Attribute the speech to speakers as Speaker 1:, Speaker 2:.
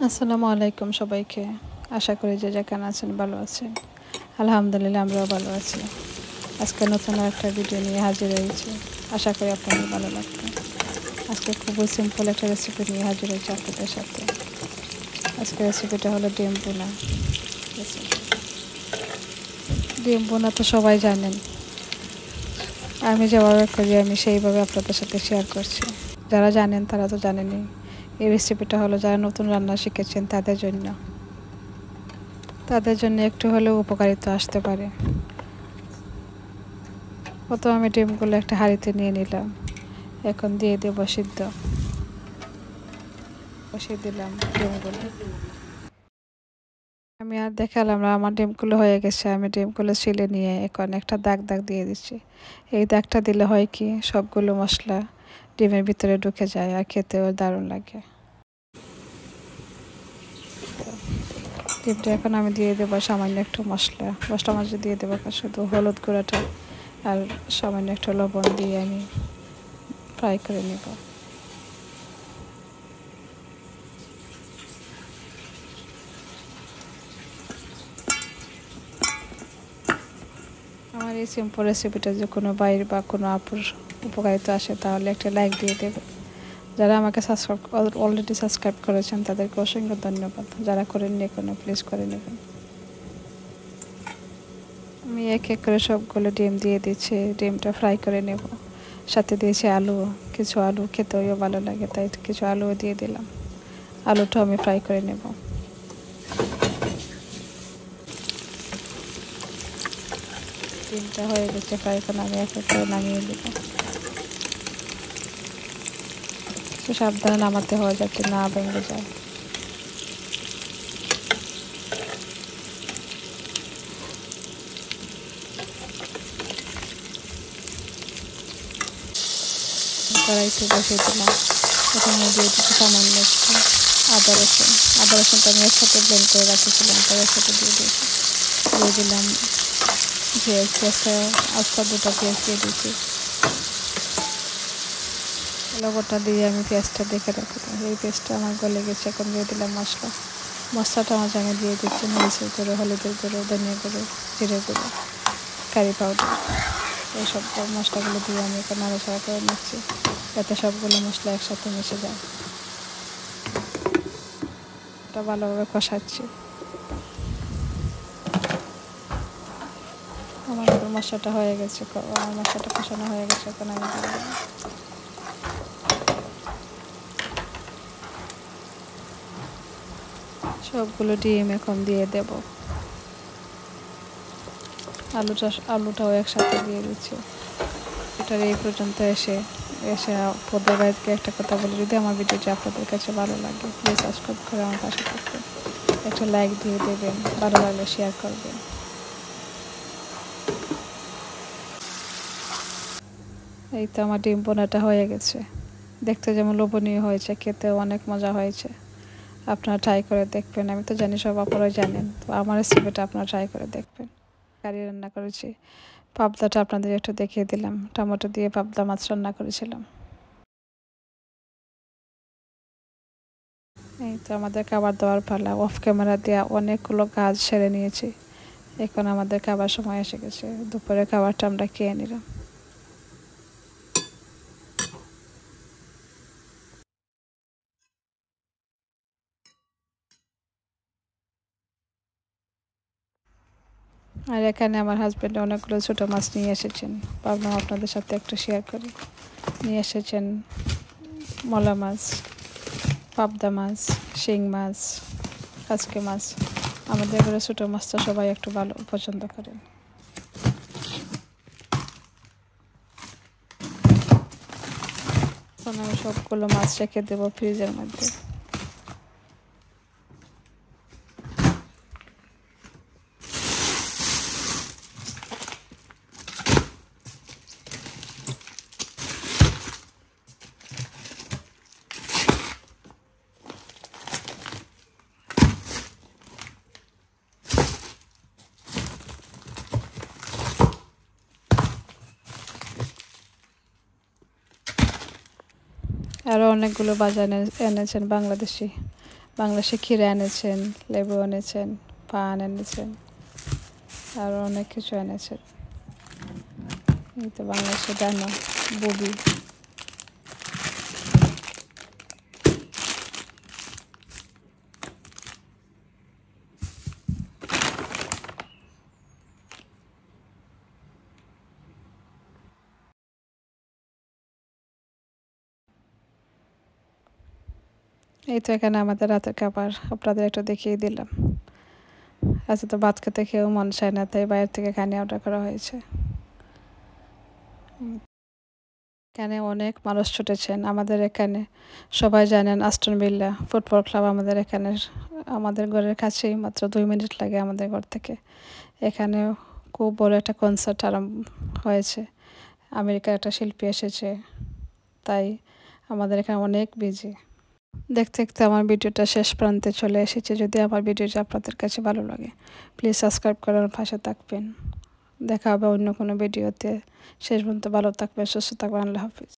Speaker 1: আসসালামু আলাইকুম সবাইকে। আশা করি যে যেখানে আছেন ভালো আছেন। আলহামদুলিল্লাহ আমরাও ভালো আছি। আজকে নতুন একটা ভিডিও নিয়ে হাজির হয়েছি। আশা করি আপনাদের ভালো লাগবে। আজকে খুবই সিম্পল একটা রেসিপি নিয়ে হাজির হয়েছি আপনাদের সাথে। আজকে রেসিপিটা হলো ডিম ভুনা রেসিপি। ডিম ভুনা তো সবাই জানেন। আমি যেভাবে করি আমি সেইভাবে আপনাদের সাথে শেয়ার করছি। যারা জানেন তারা তো জানেনই। এই রেসিপিটা হলো যারা নতুন রান্না শিখেছেন তাদের জন্য একটু হলেও উপকারিতা আসতে পারে। প্রথমে আমি ডিমগুলো একটা হাঁড়িতে নিয়ে নিলাম। এখন দিয়ে দেব সিদ্ধ। বসিয়ে দিলাম ডিমগুলো। আমি আর দেখালাম না, আমার ডিমগুলো হয়ে গেছে। আমি ডিমগুলো ছিলে নিয়ে এখন একটা দাগ দিয়ে দিচ্ছি। এই দাগটা দিলে হয় কি, সবগুলো মশলা ডিমের ভিতরে ঢুকে যায় আর খেতেও দারুণ লাগে। ডিমটা এখন আমি দিয়ে দেবো সামান্য একটু মশলা মাঝে দিয়ে দেবো শুধু হলুদ গুঁড়াটা আর সামান্য একটু লবণ দিয়ে আমি ফ্রাই করে নেব। আমার এই সিম্পল রেসিপিটা যে কোনো বাইরে বা কোনো আপুর উপকারিতা আসে তাহলে একটা লাইক দিয়ে দেবে। যারা আমাকে অলরেডি সাবস্ক্রাইব করেছেন তাদেরকে অসংখ্য ধন্যবাদ। যারা করেননি এখনো প্লিজ করে নেবেন। আমি এক এক করে সবগুলো ডিম দিয়ে দিচ্ছি। ডিমটা ফ্রাই করে নেব। সাথে দিয়েছি আলু। কিছু আলু খেতেও ভালো লাগে তাই কিছু আলুও দিয়ে দিলাম। আলুটাও আমি ফ্রাই করে নেব। ডিমটা হয়ে গেছে ফ্রাই করে আমি এক এক করে নামিয়ে দেব। সাবধানে নামাতে হয় যাতে না ভেঙে যায়। কড়াইতে বসিয়ে দিলাম। এখানে দিয়ে দিচ্ছি সামান্য একটু আদা রসুনটা আমি একসাথে ব্লেন্ড করে রাখেছিলাম তাই একসাথে দিয়ে দিলাম পেঁয়াজটা আস্তা দুটো পেঁয়াজ দিয়ে দিয়েছি। লবণটা দিয়ে আমি পেঁয়াজটা দেখে রাখতাম। এই পেঁয়াজটা আমার গলে গেছে। এখন দিয়ে দিলাম মশলাটা মাঝে আমি দিয়ে দিচ্ছি মরিচের গুঁড়ো, হলুদের গুঁড়ো, ধনিয়া গুঁড়ো, জিরে গুঁড়ো, কারি পাউডার। এই সব মশলাগুলো দিয়ে আমি এখন নাড়াচাড়া করে নিচ্ছি যাতে সবগুলো মশলা একসাথে মিশে যায়। এটা ভালোভাবে কষাচ্ছি। আমার মশলাটা হয়ে গেছে, আমার মশলাটা কষানো হয়ে গেছে। এখন আমি সবগুলো ডিম এখন দিয়ে দেব। আলুটাও একসাথে দিয়ে দিচ্ছি। এটার এই পর্যন্ত এসে আপনাদের বাড়িতে একটা কথা বলি, যদি আমার ভিডিওটি আপনাদের কাছে ভালো লাগে প্লিজ সাবস্ক্রাইব করে আমার পাশে থাকবেন। একটা লাইক দিয়ে দেবেন, ভালো লাগলে শেয়ার করবেন। এই তো আমার ডিম ভুনাটা হয়ে গেছে। দেখতে যেমন লোভনীয় হয়েছে, খেতেও অনেক মজা হয়েছে। আপনারা ট্রাই করে দেখবেন। আমি তো জানি সব আপনারাই জানেন, তো আমার রেসিপিটা আপনারা ট্রাই করে দেখবেন। কারি রান্না করেছি। পাবদাটা আপনাদের একটু দেখিয়ে দিলাম। টমেটো দিয়ে পাবদা মাছ রান্না করেছিলাম। এই তো আমাদের খাবার দাবার পালা। অফ ক্যামেরা দিয়ে অনেকগুলো কাজ সেরে নিয়েছি। এখন আমাদের খাবার সময় এসে গেছে। দুপুরে খাবারটা আমরা খেয়ে নিলাম। আর এখানে আমার হাজব্যান্ড অনেকগুলো ছোটো মাছ নিয়ে এসেছেন। ভাবলাম আপনাদের সাথে একটু শেয়ার করি। নিয়ে এসেছেন মলা মাছ, পাবদা মাছ, শিং মাছ, কাচকে মাছ। আমাদের ঘরে ছোটো মাছটা সবাই একটু ভালো পছন্দ করেন। এখন আমি সবগুলো মাছ রেখে দেবো ফ্রিজের মধ্যে। আরও অনেকগুলো বাজার এনেছেন বাংলাদেশি বাংলাদেশে ক্ষীরা এনেছেন, লেবু এনেছেন, পান এনেছেন, আরও অনেক কিছু এনেছেন। এই তো বাংলাদেশে ডানো, ববি। এই তো এখানে আমাদের রাতের খাবার আপনাদের একটু দেখিয়ে দিলাম। আজকে তো ভাত খেতে খেয়েও মন চায় না, তাই বাইরে থেকে খানি অর্ডার করা হয়েছে। এখানে অনেক মানুষ ছুটেছেন আমাদের এখানে, সবাই জানেন আস্টন ভিল্লা ফুটবল ক্লাব আমাদের ঘরের কাছেই, মাত্র 2 মিনিট লাগে আমাদের ঘর থেকে। এখানে খুব বড় একটা কনসার্ট আরম্ভ হয়েছে, আমেরিকার একটা শিল্পী এসেছে, তাই আমাদের এখানে অনেক বিজি। দেখতে দেখতে আমার ভিডিওটা শেষ প্রান্তে চলে এসেছে। যদি আমার ভিডিওটা আপনাদের কাছে ভালো লাগে, প্লিজ সাবস্ক্রাইব করার পাশে থাকবেন। দেখা হবে অন্য কোনো ভিডিওতে। শেষ পর্যন্ত ভালো থাকবেন, সুস্থ থাকবেন। আল্লাহ হাফিজ।